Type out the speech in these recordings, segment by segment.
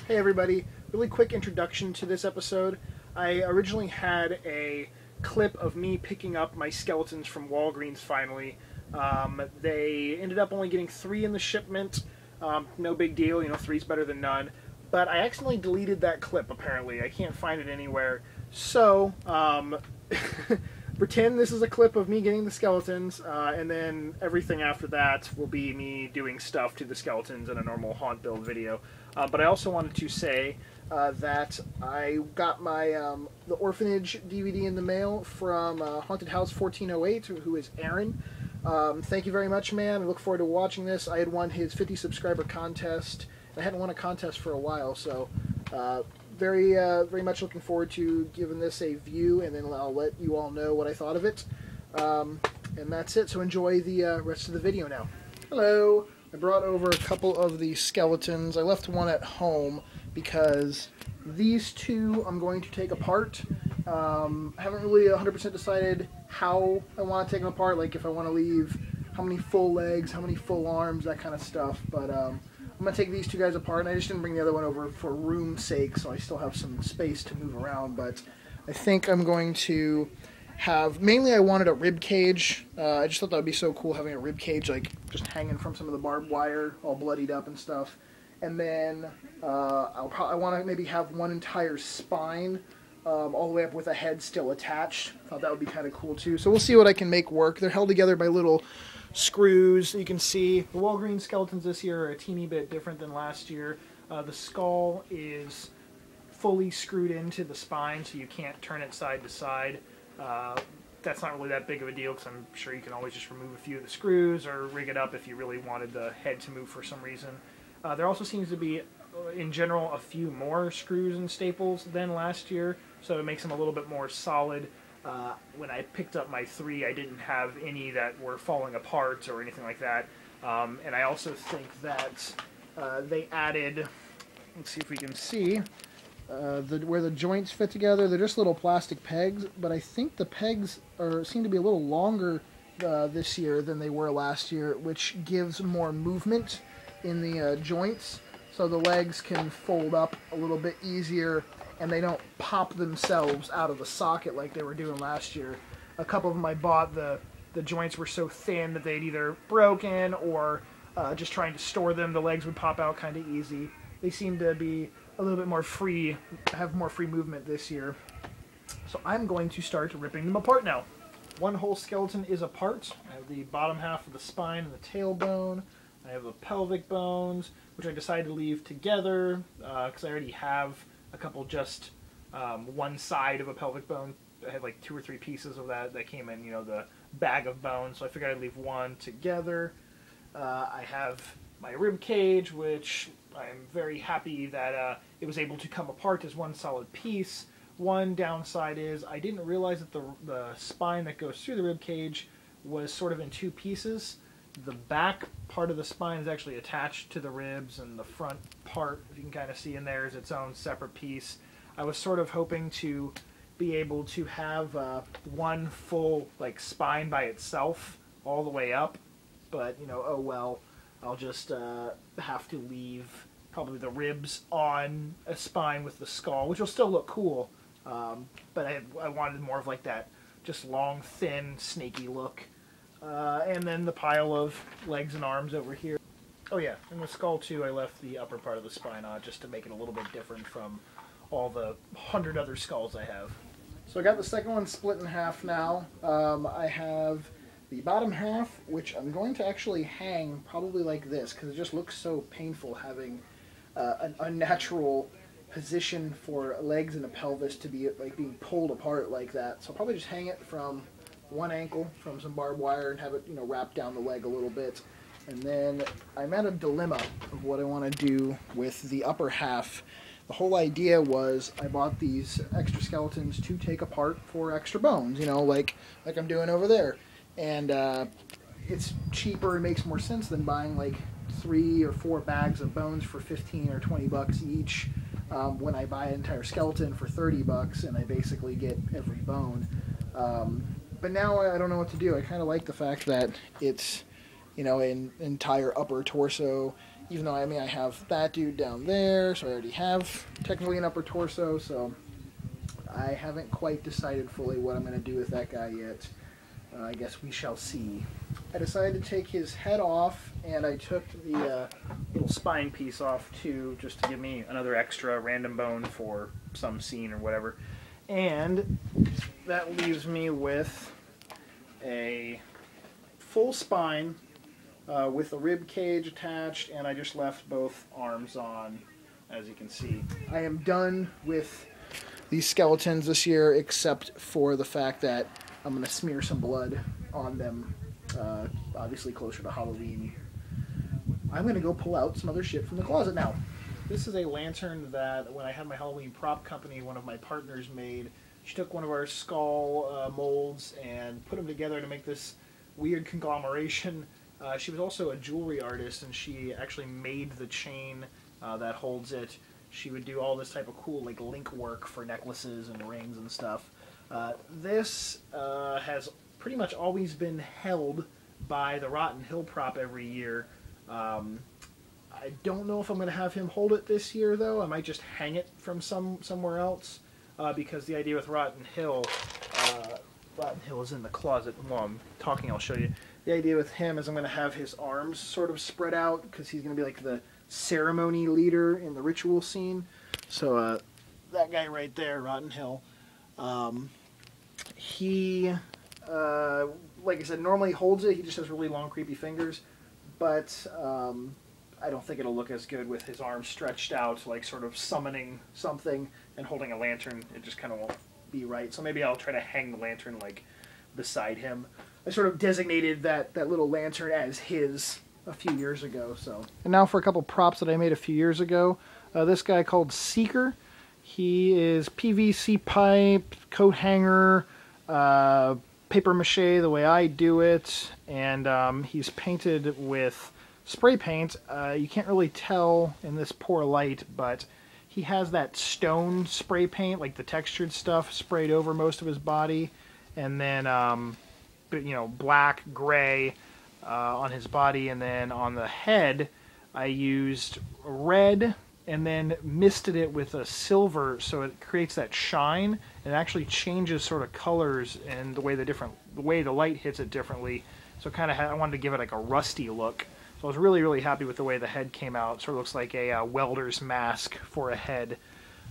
Hey everybody, really quick introduction to this episode. I originally had a clip of me picking up my skeletons from WALGREENS finally. They ended up only getting 3 in the shipment. No big deal, you know, 3's better than none. But I accidentally deleted that clip apparently. I can't find it anywhere. So, pretend this is a clip of me getting the skeletons, and then everything after that will be me doing stuff to the skeletons in a normal haunt build video. But I also wanted to say that I got my the orphanage DVD in the mail from Haunted House 1408, who is Aaron. Thank you very much, man. I look forward to watching this. I had won his 50 subscriber contest. I hadn't won a contest for a while, so very much looking forward to giving this a view, and then I'll let you all know what I thought of it. And that's it, so enjoy the rest of the video now. Hello! I brought over a couple of the skeletons. I left one at home because these two I'm going to take apart. Haven't really 100% decided how I want to take them apart, like if I want to leave how many full legs, how many full arms, that kind of stuff. But I'm going to take these two guys apart, and I just didn't bring the other one over for room's sake, so I still have some space to move around. But I think I'm going to have, mainly I wanted a rib cage. I just thought that would be so cool having a rib cage like just hanging from some of the barbed wire, all bloodied up and stuff. And then I want to maybe have one entire spine all the way up with a head still attached. Thought that would be kind of cool too. So we'll see what I can make work. They're held together by little screws. You can see the WALGREENS skeletons this year are a teeny bit different than last year. The skull is fully screwed into the spine, so you can't turn it side to side. That's not really that big of a deal because I'm sure you can always just remove a few of the screws or rig it up if you really wanted the head to move for some reason. There also seems to be, in general, a few more screws and staples than last year, so it makes them a little bit more solid. When I picked up my 3, I didn't have any that were falling apart or anything like that. And I also think that they added, let's see if we can see, where the joints fit together. They're just little plastic pegs, but I think the pegs seem to be a little longer this year than they were last year, which gives more movement in the joints, so the legs can fold up a little bit easier and they don't pop themselves out of the socket like they were doing last year. A couple of them I bought, the joints were so thin that they'd either broken or just trying to store them, the legs would pop out kind of easy. They seem to be a little bit more free, have more free movement this year. So I'm going to start ripping them apart now. One whole skeleton is apart. I have the bottom half of the spine and the tailbone. I have the pelvic bones, which I decided to leave together because I already have a couple just one side of a pelvic bone. I had like 2 or 3 pieces of that came in, you know, the bag of bones, so I figured I'd leave one together. I have my rib cage, which I'm very happy that it was able to come apart as one solid piece. One downside is I didn't realize that the spine that goes through the rib cage was sort of in 2 pieces. The back part of the spine is actually attached to the ribs, and the front part, if you can kind of see in there, is its own separate piece. I was sort of hoping to be able to have one full like spine by itself all the way up, but you know, oh well. I'll just have to leave probably the ribs on a spine with the skull, which will still look cool, but I wanted more of like that just long, thin, snaky look. And then the pile of legs and arms over here. Oh yeah, and the skull too, I left the upper part of the spine on just to make it a little bit different from all the 100 other skulls I have. So I got the second one split in half now. I have the bottom half, which I'm going to actually hang probably like this, because it just looks so painful having an unnatural position for legs and a pelvis to be like being pulled apart like that. So I'll probably just hang it from one ankle from some barbed wire and have it, you know, wrap down the leg a little bit. And then I'm at a dilemma of what I want to do with the upper half. The whole idea was I bought these extra skeletons to take apart for extra bones, you know, like I'm doing over there. And it's cheaper and makes more sense than buying like 3 or 4 bags of bones for 15 or 20 bucks each when I buy an entire skeleton for 30 bucks and I basically get every bone. But now I don't know what to do. I kind of like the fact that it's you know, an entire upper torso. Even though, I mean, I have that dude down there, so I already have technically an upper torso, so I haven't quite decided fully what I'm going to do with that guy yet. I guess we shall see. I decided to take his head off, and I took the little spine piece off too, just to give me another extra random bone for some scene or whatever. And that leaves me with a full spine with a rib cage attached, and I just left both arms on, as you can see. I am done with these skeletons this year, except for the fact that I'm going to smear some blood on them, obviously closer to Halloween. I'm going to go pull out some other shit from the closet now. This is a lantern that when I had my Halloween prop company, one of my partners made. She took one of our skull molds and put them together to make this weird conglomeration. She was also a jewelry artist, and she actually made the chain that holds it. She would do all this type of cool like link work for necklaces and rings and stuff. This has pretty much always been held by the Rotten Hill prop every year. I don't know if I'm going to have him hold it this year, though. I might just hang it from somewhere else, because the idea with Rotten Hill is in the closet. While I'm talking, I'll show you. The idea with him is I'm going to have his arms sort of spread out, because he's going to be like the ceremony leader in the ritual scene. So that guy right there, Rotten Hill, he, like I said, normally holds it. He just has really long, creepy fingers. But I don't think it'll look as good with his arms stretched out, like sort of summoning something and holding a lantern. It just kind of won't be right. So maybe I'll try to hang the lantern like beside him. I sort of designated that little lantern as his a few years ago. So, and now for a couple props that I made a few years ago. This guy called Seeker. He is PVC pipe, coat hanger, paper mache the way I do it, and he's painted with spray paint. You can't really tell in this poor light, but he has that stone spray paint, like the textured stuff, sprayed over most of his body, and then you know, black, gray on his body, and then on the head I used red and then misted it with a silver, so it creates that shine. It actually changes sort of colors and the way the light hits it differently. So kind of I wanted to give it like a rusty look. So I was really happy with the way the head came out. It sort of looks like a welder's mask for a head.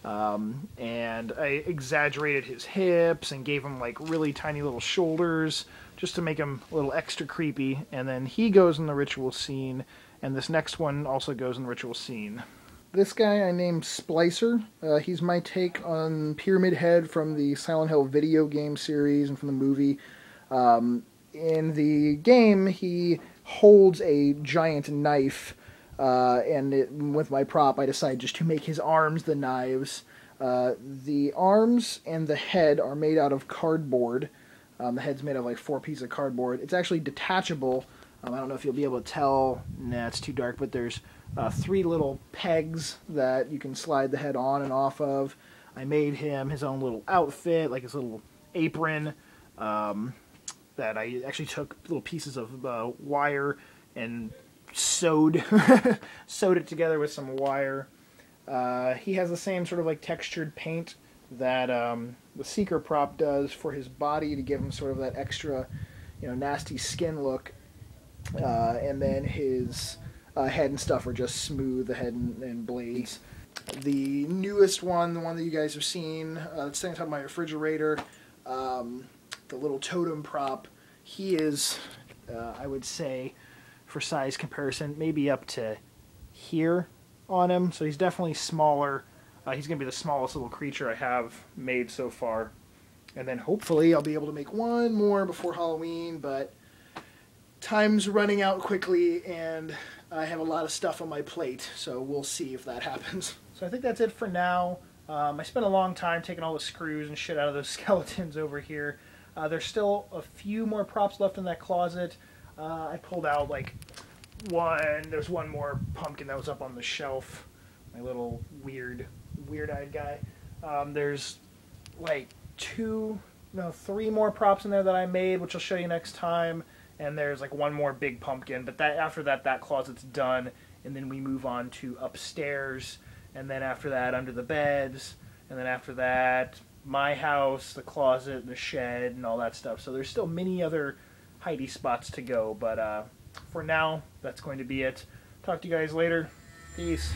And I exaggerated his hips and gave him like really tiny little shoulders just to make him a little extra creepy. And then he goes in the ritual scene, and this next one also goes in the ritual scene. This guy I named Splicer. He's my take on Pyramid Head from the Silent Hill video game series and from the movie. In the game, he holds a giant knife, and with my prop, I decided just to make his arms the knives. The arms and the head are made out of cardboard. The head's made of like 4 pieces of cardboard. It's actually detachable. I don't know if you'll be able to tell. Nah, it's too dark, but there's 3 little pegs that you can slide the head on and off of. I made him his own little outfit, like his little apron, that I actually took little pieces of wire and sewed it together with some wire. He has the same sort of like textured paint that the Seeker prop does for his body to give him sort of that extra, you know, nasty skin look. And then his head and stuff are just smooth, the head and blades. The newest one, the one that you guys have seen, that's sitting on top of my refrigerator, the little totem prop, he is, I would say, for size comparison, maybe up to here on him. So he's definitely smaller. He's going to be the smallest little creature I have made so far. And then hopefully I'll be able to make one more before Halloween, but time's running out quickly, and I have a lot of stuff on my plate, so we'll see if that happens. So I think that's it for now. I spent a long time taking all the screws and shit out of those skeletons over here. There's still a few more props left in that closet. I pulled out like there's one more pumpkin that was up on the shelf. My little weird-eyed guy. There's like 3 more props in there that I made, which I'll show you next time. and there's like one more big pumpkin. But that after that, that closet's done, and then we move on to upstairs, and then after that, under the beds, and then after that, my house, the closet, the shed, and all that stuff. So there's still many other hidey spots to go, but for now, that's going to be it. Talk to you guys later. Peace.